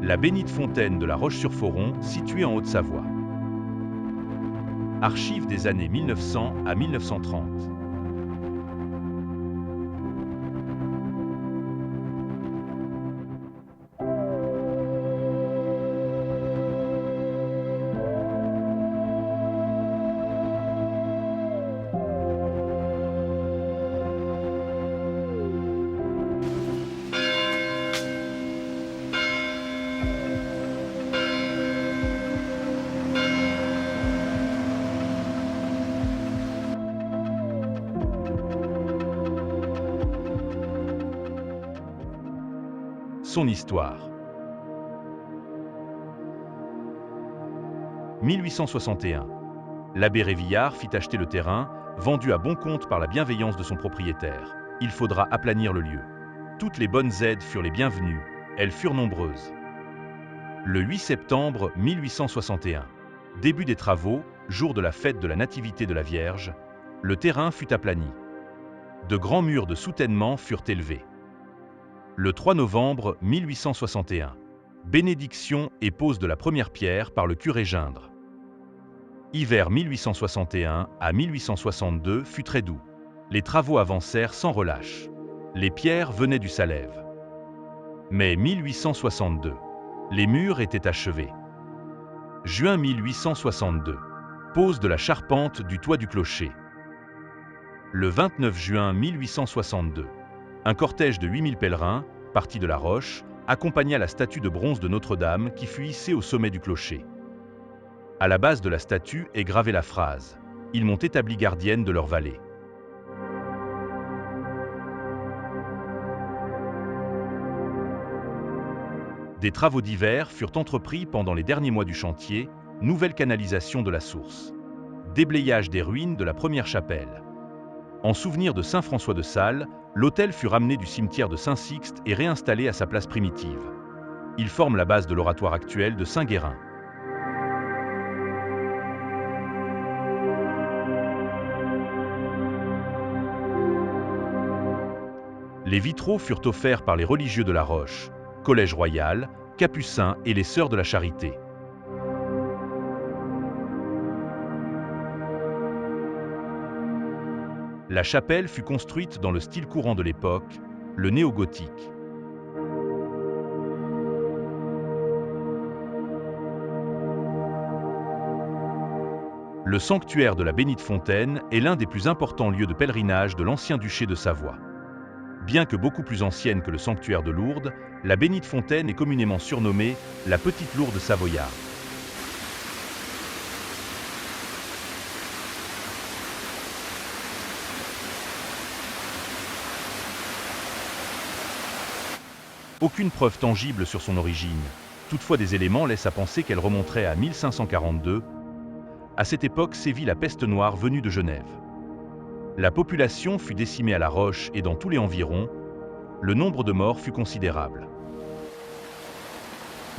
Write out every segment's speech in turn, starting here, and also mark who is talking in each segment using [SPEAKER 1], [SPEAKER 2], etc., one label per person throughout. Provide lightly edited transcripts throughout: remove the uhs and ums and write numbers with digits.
[SPEAKER 1] La bénite fontaine de la Roche-sur-Foron, située en Haute-Savoie. Archives des années 1900 à 1930. Son histoire. 1861. L'abbé Révillard fit acheter le terrain, vendu à bon compte par la bienveillance de son propriétaire. Il faudra aplanir le lieu. Toutes les bonnes aides furent les bienvenues, elles furent nombreuses. Le 8 septembre 1861, début des travaux, jour de la fête de la Nativité de la Vierge, le terrain fut aplani. De grands murs de soutènement furent élevés. Le 3 novembre 1861, bénédiction et pose de la première pierre par le curé Gindre. Hiver 1861 à 1862 fut très doux. Les travaux avancèrent sans relâche. Les pierres venaient du Salève. Mai 1862, les murs étaient achevés. Juin 1862, pose de la charpente du toit du clocher. Le 29 juin 1862, un cortège de 8000 pèlerins, parti de la Roche, accompagna la statue de bronze de Notre-Dame qui fut hissée au sommet du clocher. À la base de la statue est gravée la phrase « Ils m'ont établi gardienne de leur vallée ». Des travaux divers furent entrepris pendant les derniers mois du chantier, nouvelle canalisation de la source, déblayage des ruines de la première chapelle. En souvenir de saint François de Sales, l'autel fut ramené du cimetière de Saint-Sixte et réinstallé à sa place primitive. Il forme la base de l'oratoire actuel de Saint-Guérin. Les vitraux furent offerts par les religieux de la Roche, Collège Royal, Capucins et les Sœurs de la Charité. La chapelle fut construite dans le style courant de l'époque, le néo-gothique. Le sanctuaire de la Bénite Fontaine est l'un des plus importants lieux de pèlerinage de l'ancien duché de Savoie. Bien que beaucoup plus ancienne que le sanctuaire de Lourdes, la Bénite Fontaine est communément surnommée la Petite Lourdes savoyarde. Aucune preuve tangible sur son origine. Toutefois, des éléments laissent à penser qu'elle remonterait à 1542. À cette époque sévit la peste noire venue de Genève. La population fut décimée à La Roche et dans tous les environs. Le nombre de morts fut considérable.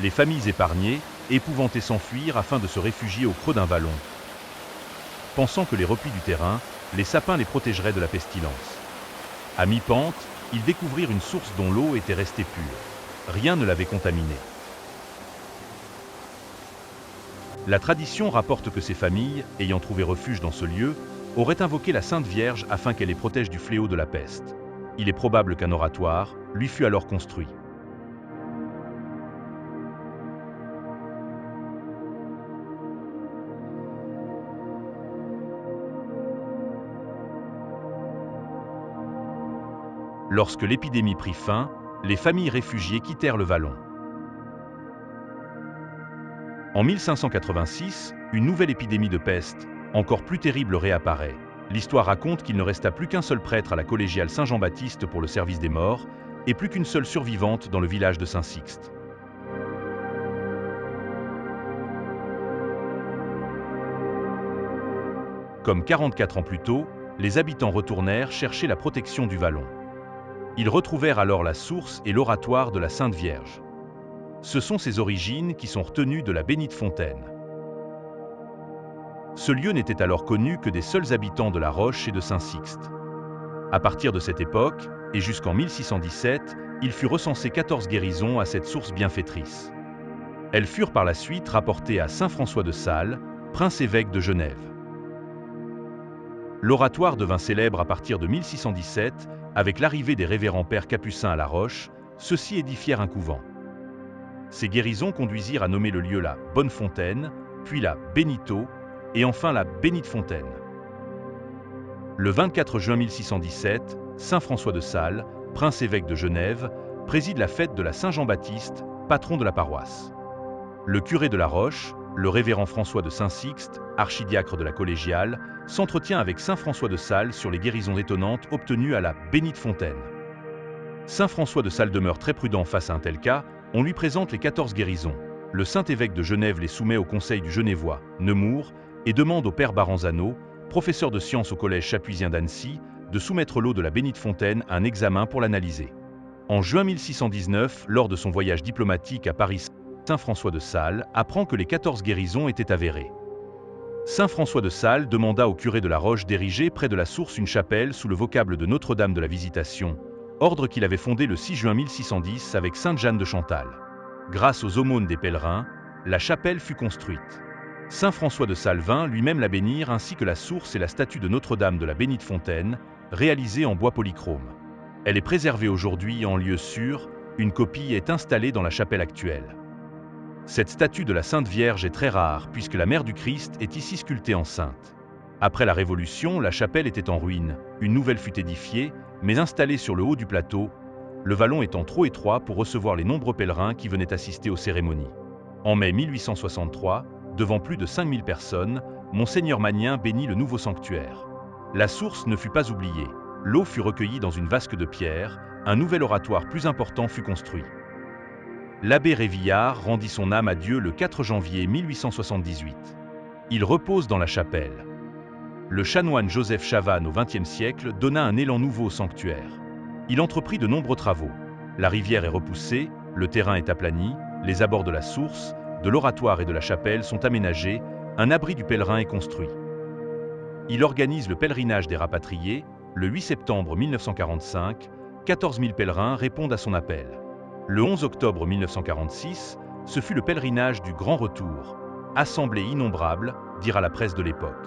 [SPEAKER 1] Les familles épargnées, épouvantées s'enfuirent afin de se réfugier au creux d'un vallon. Pensant que les replis du terrain, les sapins les protégeraient de la pestilence. À mi-pente, ils découvrirent une source dont l'eau était restée pure. Rien ne l'avait contaminée. La tradition rapporte que ces familles, ayant trouvé refuge dans ce lieu, auraient invoqué la Sainte Vierge afin qu'elle les protège du fléau de la peste. Il est probable qu'un oratoire lui fut alors construit. Lorsque l'épidémie prit fin, les familles réfugiées quittèrent le vallon. En 1586, une nouvelle épidémie de peste, encore plus terrible, réapparaît. L'histoire raconte qu'il ne resta plus qu'un seul prêtre à la collégiale Saint-Jean-Baptiste pour le service des morts, et plus qu'une seule survivante dans le village de Saint-Sixte. Comme 44 ans plus tôt, les habitants retournèrent chercher la protection du vallon. Ils retrouvèrent alors la source et l'oratoire de la Sainte Vierge. Ce sont ces origines qui sont retenues de la Bénite Fontaine. Ce lieu n'était alors connu que des seuls habitants de La Roche et de Saint-Sixte. À partir de cette époque, et jusqu'en 1617, il fut recensé 14 guérisons à cette source bienfaitrice. Elles furent par la suite rapportées à saint François de Sales, prince-évêque de Genève. L'oratoire devint célèbre à partir de 1617, avec l'arrivée des révérends pères capucins à La Roche, ceux-ci édifièrent un couvent. Ces guérisons conduisirent à nommer le lieu la Bonne-Fontaine, puis la Béniteau, et enfin la Bénite-Fontaine. Le 24 juin 1617, saint François de Sales, prince-évêque de Genève, préside la fête de la Saint-Jean-Baptiste, patron de la paroisse. Le curé de La Roche, le révérend François de Saint-Sixte, archidiacre de la collégiale, s'entretient avec saint François de Sales sur les guérisons étonnantes obtenues à la Bénite-Fontaine. Saint François de Sales demeure très prudent face à un tel cas, on lui présente les 14 guérisons. Le saint-évêque de Genève les soumet au conseil du Genevois, Nemours, et demande au père Baranzano, professeur de sciences au collège chapuisien d'Annecy, de soumettre l'eau de la Bénite-Fontaine à un examen pour l'analyser. En juin 1619, lors de son voyage diplomatique à Paris, saint François de Sales apprend que les 14 guérisons étaient avérées. Saint François de Sales demanda au curé de La Roche d'ériger près de la source une chapelle sous le vocable de Notre-Dame de la Visitation, ordre qu'il avait fondé le 6 juin 1610 avec sainte Jeanne de Chantal. Grâce aux aumônes des pèlerins, la chapelle fut construite. Saint François de Sales vint lui-même la bénir ainsi que la source et la statue de Notre-Dame de la Bénite-Fontaine, réalisée en bois polychrome. Elle est préservée aujourd'hui en lieu sûr, une copie est installée dans la chapelle actuelle. Cette statue de la Sainte Vierge est très rare puisque la mère du Christ est ici sculptée en sainte. Après la Révolution, la chapelle était en ruine, une nouvelle fut édifiée, mais installée sur le haut du plateau, le vallon étant trop étroit pour recevoir les nombreux pèlerins qui venaient assister aux cérémonies. En mai 1863, devant plus de 5000 personnes, Monseigneur Magnin bénit le nouveau sanctuaire. La source ne fut pas oubliée. L'eau fut recueillie dans une vasque de pierre, un nouvel oratoire plus important fut construit. L'abbé Révillard rendit son âme à Dieu le 4 janvier 1878. Il repose dans la chapelle. Le chanoine Joseph Chavannes au XXe siècle donna un élan nouveau au sanctuaire. Il entreprit de nombreux travaux. La rivière est repoussée, le terrain est aplani, les abords de la source, de l'oratoire et de la chapelle sont aménagés, un abri du pèlerin est construit. Il organise le pèlerinage des rapatriés. Le 8 septembre 1945, 14 000 pèlerins répondent à son appel. Le 11 octobre 1946, ce fut le pèlerinage du Grand Retour. Assemblée innombrable, dira la presse de l'époque.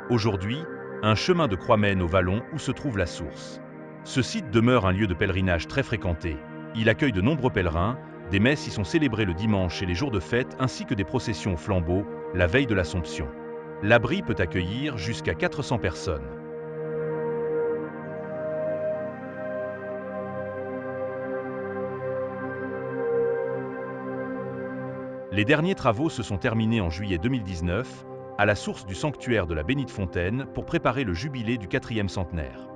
[SPEAKER 1] Aujourd'hui, un chemin de croix mène au vallon où se trouve la source. Ce site demeure un lieu de pèlerinage très fréquenté. Il accueille de nombreux pèlerins, des messes y sont célébrées le dimanche et les jours de fête ainsi que des processions au flambeau, la veille de l'Assomption. L'abri peut accueillir jusqu'à 400 personnes. Les derniers travaux se sont terminés en juillet 2019, à la source du sanctuaire de la Bénite-Fontaine pour préparer le jubilé du 4e centenaire.